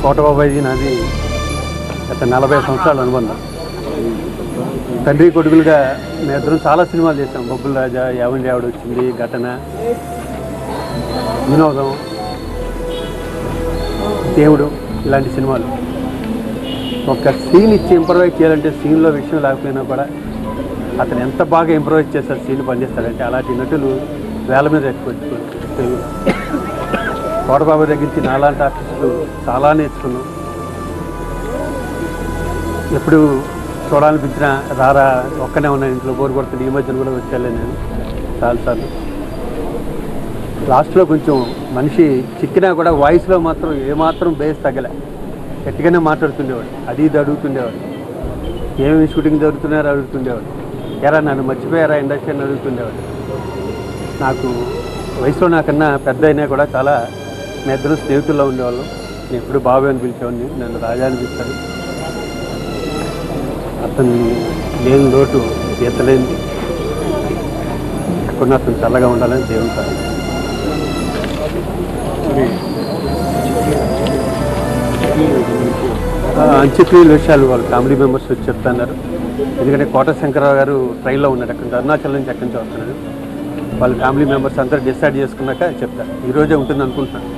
కోటబాబాజీ నాది గత 40 సంవత్సరాల అనుబంధం. తండ్రి కొడుకులుగా మేమిద్దరం చాలా సినిమాలు చేసాం. బొబ్బుల రాజా, యావండి ఆవిడ వచ్చింది, ఘటన, వినోదం, దేవుడు, ఇలాంటి సినిమాలు. ఒక సీన్ ఇచ్చి ఇంప్రవైజ్ చేయాలంటే సీన్లో విషయం లేకపోయినా కూడా అతను ఎంత బాగా ఇంప్రవైజ్ చేస్తారు, సీన్ పనిచేస్తాడంటే అలాంటి నటులు వేల మీద ఎక్కువ తెలుగు. కోటబాబా దగ్గర నుంచి నాలాంటి ఆర్టిస్టులు చాలా నేర్చుకున్నాం. ఎప్పుడు చూడాలనిపించిన రారా ఒక్కనే ఉన్న ఇంట్లో బోర్ కొడుతుంది. ఈ మధ్యన కూడా వచ్చాలే నేను చాలాసార్లు. లాస్ట్లో కొంచెం మనిషి చిక్కినా కూడా వాయిస్లో మాత్రం ఏమాత్రం బేస్ తగ్గలే, గట్టిగానే మాట్లాడుతుండేవాడు. అది ఇది అడుగుతుండేవాడు, ఏమేమి షూటింగ్ జరుగుతున్నారో అడుగుతుండేవాడు. ఎరా నన్ను మర్చిపోయారా ఇండస్ట్రీ అని అడుగుతుండేవాడు. నాకు వయసులో నాకన్నా పెద్ద అయినా కూడా చాలా మీ ఇద్దరు స్నేహితుల్లో ఉండేవాళ్ళం. నేను ఎప్పుడు బాబు అని పిలిచేవాడిని, నన్ను రాజా అని పిలుస్తాడు. అతను లేని లోటు తీర్చలేనిది. ఎక్కడ అతను చల్లగా ఉండాలని దేవుని సార్. అంత్యక్రియల విషయాలు వాళ్ళు ఫ్యామిలీ మెంబర్స్ వచ్చి చెప్తున్నారు. ఎందుకంటే కోట శంకరరావు గారు ట్రైన్లో ఉన్నాడు, అక్కడ అరుణాచల్ నుంచి ఎక్కడి నుంచి వస్తున్నాడు. వాళ్ళ ఫ్యామిలీ మెంబర్స్ అందరూ డిసైడ్ చేసుకున్నాక చెప్తారు. ఈరోజే ఉంటుంది అనుకుంటున్నాను.